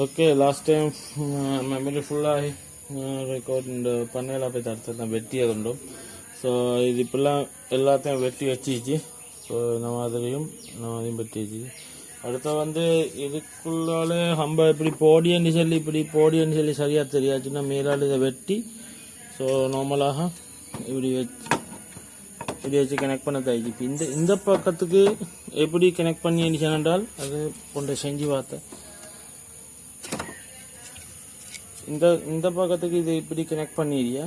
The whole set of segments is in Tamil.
ஓகே லாஸ்ட் டைம் மெமரி ஃபுல்லாக ரெக்கார்ட் இந்த பண்ணையில் போய் தடுத்து வெட்டி அதுண்டும். ஸோ இது இப்பெல்லாம் எல்லாத்தையும் வெட்டி வச்சிச்சு. ஸோ இந்த மாதிரியும் அதையும் வெட்டி வச்சு அடுத்த வந்து இதுக்குள்ளால நம்ம இப்படி போடியன்னு சொல்லி சரியாக தெரியாச்சுன்னா மேலால் இதை வெட்டி ஸோ நார்மலாக இப்படி வச்சு கனெக்ட் பண்ண தாயிச்சு. இப்போ இந்த பக்கத்துக்கு எப்படி கனெக்ட் பண்ணி சொன்னால் அது கொண்டு செஞ்சு பார்த்தேன். இந்த பக்கத்துக்கு இது இப்படி கனெக்ட் பண்ணிடுறியா.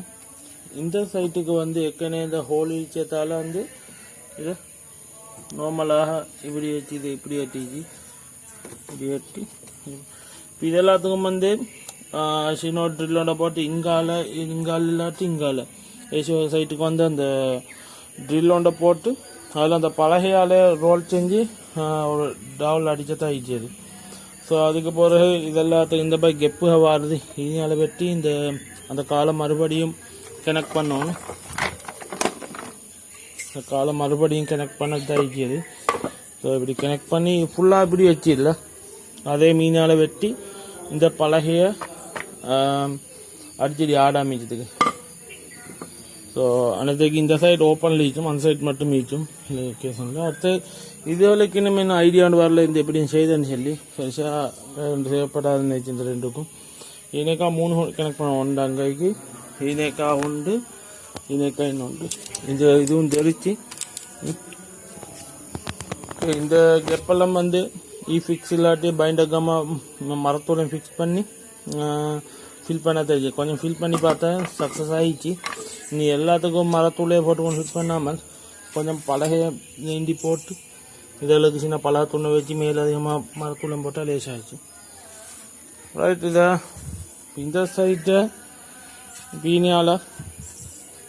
இந்த சைட்டுக்கு வந்து ஏற்கனவே இந்த ஹோல் இச்சத்தால் வந்து இது நார்மலாக இப்படி வச்சு இது இப்படி வெட்டிச்சு இப்படி வெட்டி இது எல்லாத்துக்கும் வந்து சினோ ட்ரில்லோட போட்டு இங்கால இல்லாட்டி இங்கால ஏசியோ சைட்டுக்கு வந்து அந்த ட்ரில்லோண்ட போட்டு அதில் அந்த பலகையால் ரோல் செஞ்சு ஒரு டவுல் அடிச்சதான் ஆயிடுச்சு. ஸோ அதுக்கு பிறகு இதெல்லாத்துக்கும் இந்த பை கெப்பு வாருது இதனால வெட்டி அந்த காலை மறுபடியும் கனெக்ட் பண்ணணும். இந்த காலை மறுபடியும் கனெக்ட் பண்ணதான் ஆயிடுச்சு. ஸோ இப்படி கனெக்ட் பண்ணி ஃபுல்லாக இப்படி வச்சிடல அதே மீனால் வெட்டி இந்த பலகையை அடிச்சடி ஆடாமிச்சதுக்கு. ஸோ அனைத்துக்கு இந்த சைடு ஓப்பன் லீச்சும் அந்த சைடு மட்டும் மீச்சும் கேஸ் அடுத்து இதுவரைக்கும் இன்னும் என்ன ஐடியான்னு வரல இந்த எப்படி செய்தேன்னு சொல்லி பெருசாக செய்யப்படாதுன்னு நினைச்சு இந்த ரெண்டுக்கும் இனக்கா 3 கனெக்ட் பண்ண உண்டு அங்கைக்கு இனக்கா உண்டு இனக்கா இன்னொன்று இந்த இதுவும் தெரிச்சு இந்த கெப்பெல்லாம் வந்து ஃபிக்ஸ் இல்லாட்டி பைண்டகமாக மரத்தோடையும் ஃபிக்ஸ் பண்ணி ஃபில் பண்ண தெரிஞ்சு கொஞ்சம் ஃபில் பண்ணி பார்த்தேன் சக்ஸஸ் ஆகிடுச்சு. நீ எல்லாத்துக்கும் மரத்தூளே போட்டு கொஞ்சம் ஃபிட் பண்ணாமல் கொஞ்சம் பலகையை நீண்டி போட்டு இதெல்லாம் சின்ன பலகத்தூணை வச்சு மேலே அதிகமாக மரத்தூளம் போட்டால் லேஸ் ஆகிடுச்சு. ரைட் இதை இந்த சைட்டை பீனியால்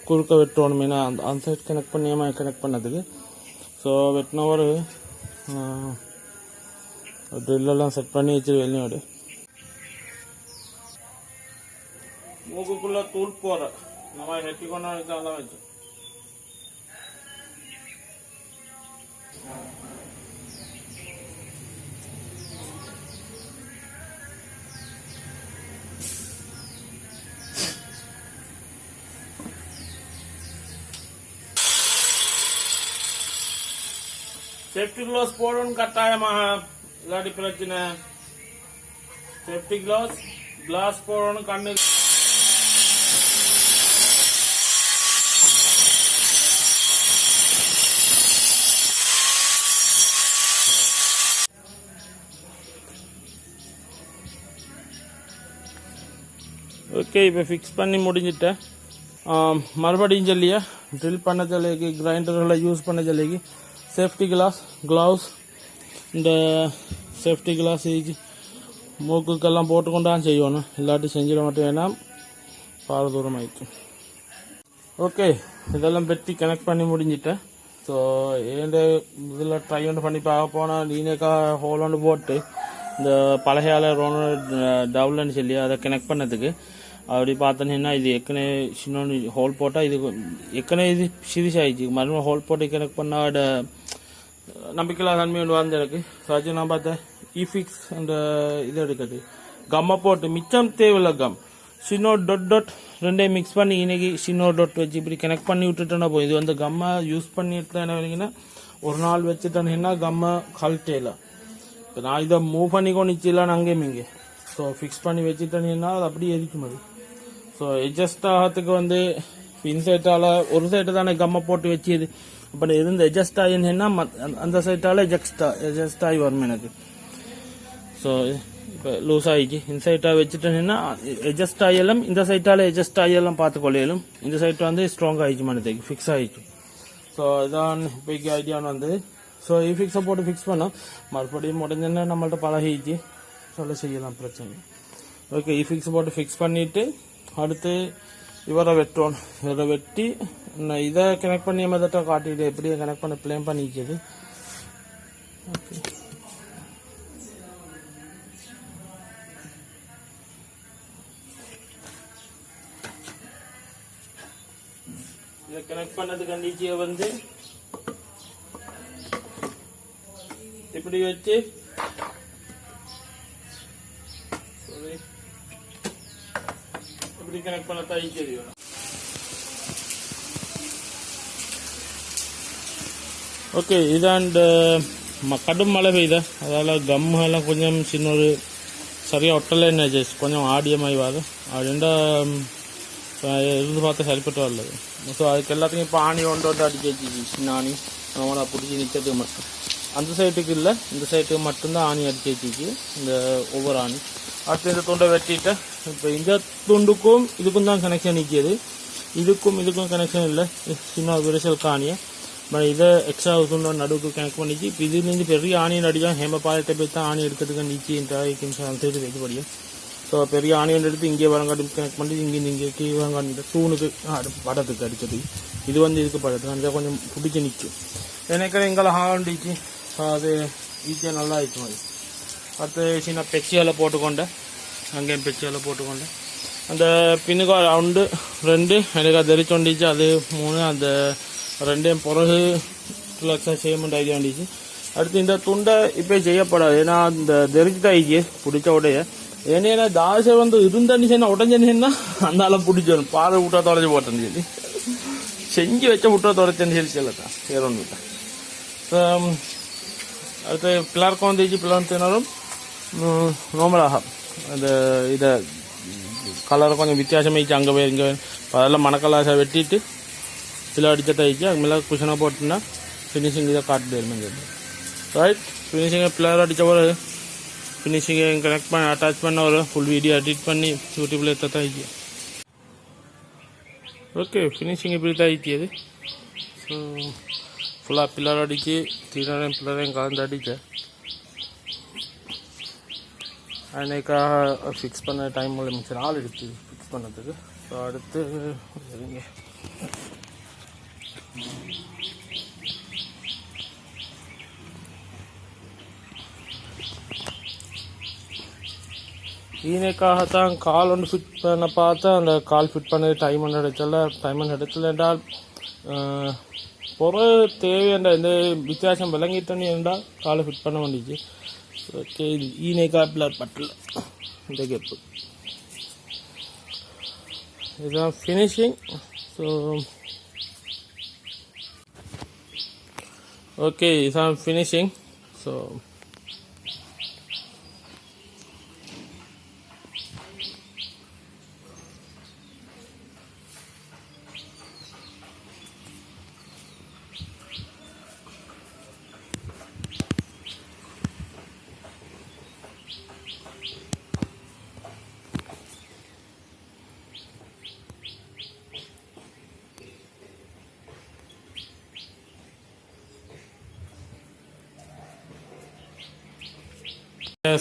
குறுக்க வெட்டணும். ஏன்னா அந்த சைட் கனெக்ட் பண்ணியாமல் கனெக்ட் பண்ணதுக்கு. ஸோ வெட்டின ஒரு ட்ரில்லெல்லாம் செட் பண்ணி வச்சு வெளியோடு மூக்குக்குள்ளே தூள் போகிற நம்ம வெட்டி கொண்டா இதெல்லாம் வச்சு சேஃப்டி க்ளோஸ் போடணும் கட்டாயமாக இல்லாட்டி பிரச்சனை. சேஃப்டி கிளாஸ் போடணும் கண்ணு. ஓகே இப்போ ஃபிக்ஸ் பண்ணி முடிஞ்சிட்டேன். மறுபடியும் சொல்லியா ட்ரில் பண்ண சொல்லிக்கு கிரைண்டர்களை யூஸ் பண்ண சொல்லிக்கு சேஃப்டி க்ளவுஸ் இந்த சேஃப்டி கிளாஸ் மூக்குக்கெல்லாம் போட்டுக்கொண்டான் செய்யணும். இல்லாட்டி செஞ்சிட மட்டும் வேணாம் பார தூரம் ஆயிடுச்சு. ஓகே இதெல்லாம் வெட்டி கனெக்ட் பண்ணி முடிஞ்சிட்டேன். ஸோ ஏண்ட இதில் ட்ரை ஒன்று பண்ணி பார்க்க போனால் லீனேக்கா ஹோல் ஒன்று போட்டு இந்த பலகையால் ரோனு டவுல்னு சொல்லி அதை கனெக்ட் பண்ணதுக்கு அப்படி பார்த்தோன்னா இது ஏற்கனவே சின்ன ஹோல் போட்டால் இது ஏற்கனவே இது சிரிசாயிடுச்சு. மறுபடியும் ஹோல் போட்டு கனெக்ட் பண்ணால் நம்பிக்கையில்லா தன்மை ஒன்று வந்து எனக்கு. ஸோ அது நான் பார்த்தேன் ஃபிக்ஸ் அந்த இது எடுக்கிறது கம்மை போட்டு மிச்சம் தேவையில்லை கம் சின்ன டொட் ரெண்டையும் மிக்ஸ் பண்ணி இன்னைக்கு சின்ன டொட் வச்சு இப்படி கனெக்ட் பண்ணி விட்டுட்டோன்னா போய் இது வந்து கம்மை யூஸ் பண்ணிட்டு என்ன வேணுங்கன்னா ஒரு நாள் வச்சுட்டேன்னா கம்மை கழட்டேல. இப்போ நான் இதை மூவ் பண்ணி கொண்டுச்சிடலான்னு அங்கேயும் இங்கே. ஸோ ஃபிக்ஸ் பண்ணி வச்சுட்டேன்னா அது அப்படியே எரிக்கும் அது. ஸோ எட்ஜஸ்ட் ஆகிறதுக்கு வந்து இன்சைட்டால் ஒரு சைட்டு தானே கம்மை போட்டு வச்சுது. இப்போ இருந்து எட்ஜஸ்ட் ஆகினா அந்த சைட்டால் எட்ஜஸ்ட் ஆகி வரும் எனக்கு. ஸோ இப்போ லூஸ் ஆகிடுச்சு இன்சைட்டாக வச்சுட்டேன்னா எட்ஜஸ்ட் ஆகியெல்லாம் இந்த சைட்டால் எட்ஜஸ்ட் ஆகியெல்லாம் பார்த்துக்கொள்ளையிலும் இந்த சைட் வந்து ஸ்ட்ராங் ஆகிடுச்சு மனத்துக்கு ஃபிக்ஸ் ஆகிடுச்சு. ஸோ இதான் இப்போக்கு ஐடியான்னு வந்து. ஸோ ஃபிக்ஸை போட்டு ஃபிக்ஸ் பண்ணோம் மறுபடியும் முடிஞ்சோன்னா நம்மள்ட்ட பழகிடுச்சு சொல்ல செய்யலாம் பிரச்சனை. ஓகே ஃபிக்ஸ் போட்டு ஃபிக்ஸ் பண்ணிவிட்டு அடுத்து இவரை வெட்டணும். இவரை வெட்டி நான் இதை கனெக்ட் பண்ணி மெதட்டை காட்டிட்டு எப்படியே கனெக்ட் பண்ண பிளேன் பண்ணிக்குது. ஓகே இதை கனெக்ட் பண்ணதுக்கு கண்டிச்சியை வந்து இப்படி வச்சு இப்படி கனெக்ட் பண்ண தைக்கிறது. ஓகே, இதாண்டு கடும் மழை பெய்யுத, அதால் கம்மெல்லாம் கொஞ்சம் சின்ன ஒரு சரியாக ஒட்டலைன்னு ஜஸ்ட் கொஞ்சம் ஆடியமாகி வாது அப்படின்டா இருந்து பார்த்தா சரிப்பட்டு வரலது. ஸோ அதுக்கு எல்லாத்துக்கும் இப்போ ஆணி ஒன்று அடிக்க வச்சு சின்ன ஆணி நம்மளை பிடிச்சி நிற்கிறதுக்கு மட்டும். அந்த சைட்டுக்கு இல்லை, இந்த சைட்டுக்கு மட்டும்தான் ஆணி அடிக்க வச்சுக்கு இந்த ஒவ்வொரு ஆணி. அடுத்து இந்த துண்டை வெட்டிட்டு இப்போ இந்த துண்டுக்கும் இதுக்கும் தான் கனெக்ஷன் நிற்கிது, இதுக்கும் கனெக்ஷன் இல்லை. சின்ன விரிசலுக்கு ஆணியை இதை எக்ஸ்ட்ரா துண்டை நடுவுக்கு கனெக்ட் பண்ணிச்சு. இப்போ இதுலேருந்து பெரிய ஆணியை அடிக்கும் ஹேமபாலத்தை போய் தான் ஆணி எடுக்கிறதுக்கு நீச்சி அந்த சைடு வைக்க முடியும். ஸோ பெரிய ஆணி ஒன்று எடுத்து இங்கே வரங்காட்டி கனெக்ட் பண்ணி இங்கே கீழே வரங்காட்டி தூணுக்கு படத்துக்கு அடிச்சது. இது இதுக்கு படத்துக்கு அந்த கொஞ்சம் பிடிச்சி நிற்கும். எனக்கு எங்களை ஹாண்டிச்சு அது ஈஸியாக நல்லா இருக்கும். அது அடுத்து சின்ன பெச்சியால் போட்டுக்கொண்டேன், அங்கேயும் பெச்சியால் போட்டுக்கொண்டேன். அந்த பின்னுக்கு ரவுண்டு 2 எனக்கு அது தெரிச்சோண்டிச்சு, அது 3 அந்த 2 பிறகு ரிலாக்ஸாக செய்யமெண்ட் ஐடியா வந்துச்சு. அடுத்து இந்த துண்டை இப்போ செய்யப்படாது, ஏன்னா இந்த தெரிச்சுட்டு ஆயிடுச்சு பிடிச்ச உடைய. ஏன்னா தாசை வந்து இருந்தேன்னு உடஞ்சேன்னா அந்த ஆளை பிடிச்சோம் பாறை விட்டா தொலைச்சி போட்டேன்னு சொல்லி செஞ்சு வச்ச விட்டா தொலைச்சேன்னு சொல்லி சொல்லத்தான் வேற ஒன்று விட்டேன். அடுத்து பிள்ளாருக்கும் வந்துச்சு, பிள்ளார் தினாலும் நார்மலாக அந்த இதை கலரை கொஞ்சம் வித்தியாசமாகிச்சு. அங்கே போய் இங்கே அதெல்லாம் மணக்கலாசை வெட்டிட்டு சில அடிச்சட்டை ஆயிடுச்சு. அது மேலே குஷனாக போட்டுன்னா ஃபினிஷிங் இதை காட்டு இருந்தது. ரைட், ஃபினிஷிங்கை பிள்ளார் அடித்த ஒரு ஃபினிஷிங்கை கனெக்ட் பண்ணி அட்டாச் பண்ண ஒரு ஃபுல் வீடியோ எடிட் பண்ணி யூடியூப்பில் எடுத்து ஆயிடுச்சு. ஓகே, ஃபினிஷிங் இப்படி தான் ஆயிடுச்சு. அது ஸோ ஃபுல்லாக பில்லர் அடித்து பில்லரையும் கலந்து அடித்தேன். அன்னைக்காக ஃபிக்ஸ் பண்ண டைம் மிச்சம் ஆள் எடுத்து ஃபிக்ஸ் பண்ணதுக்கு. ஸோ அடுத்து சரிங்க ஈனைக்காகத்தான் கால் ஒன்று ஃபிட் பண்ண பார்த்தா அந்த கால் ஃபிட் பண்ணது டைம் எடுத்துல என்றால் பொருள் தேவையென்ற எந்த வித்தியாசம் விளங்கிட்டோன்னு என்றால் காலை ஃபிட் பண்ண வேண்டிச்சு. ஓகே, இது ஈனைக்கா பிள்ளர் பட்டில் இந்த கேப்பு இதுதான் ஃபினிஷிங். ஸோ ஓகே, இதுதான் ஃபினிஷிங். ஸோ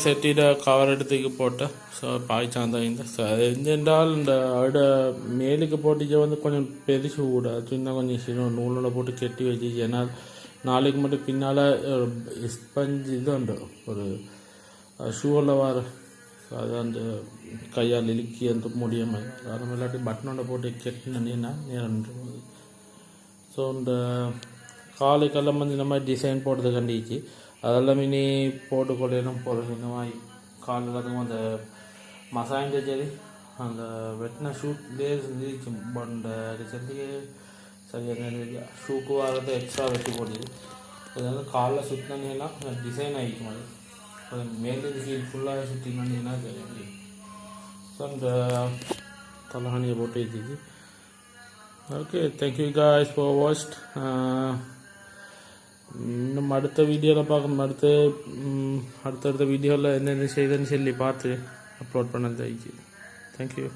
செட்டிட கவர் எடுத்துக்கு போட்டேன். ஸோ பாய்ச்சாந்தான் இந்த ஸோ அது என்றால் இந்த அட மேலுக்கு போட்டிச்ச வந்து கொஞ்சம் பெருசு கூட சின்ன கொஞ்சம் சின்ன நூலோட போட்டு கெட்டி வச்சிச்சு. ஏன்னா நாளைக்கு மட்டும் பின்னால் ஸ்பஞ்சு இது உண்டு ஒரு ஷூவில் வர அது அந்த கையால் இழுக்கி அந்த முடியாமல் அது இல்லாட்டி பட்டனோட போட்டு கெட்டினா நேரம் போகுது. ஸோ இந்த காலுக்கெல்லாம் வந்து இந்த மாதிரி டிசைன் போட்டது கண்டிச்சு அதெல்லாம் இனி போட்டுக்கொள்ளணும் போகிறது. இந்த மாதிரி கால் எல்லாத்துக்கும் அந்த மசாஜ் சரி அந்த வெட்டின ஷூட் லேஸ் இருந்துச்சு. பட் ரிசல்ட்டுக்கு சரியாக ஷூக்கு வரது எக்ஸ்ட்ரா வெட்டி போடுது. அதனால காலில் சுற்றினீங்கன்னா டிசைன் ஆகிக்கும். அது மேலேருந்து கீழ் ஃபுல்லாக சுற்றினீங்கன்னா சரி. ஸோ அந்த தலகாணியை போட்டு வச்சுச்சு. Okay, thank you guys for watched. இன்னும் அடுத்த வீடியோவில் பார்க்கணும். அடுத்தடுத்த வீடியோவில் என்னென்ன செய்யுதுன்னு சொல்லி பார்த்து அப்லோட் பண்ண தேங்க்யூ.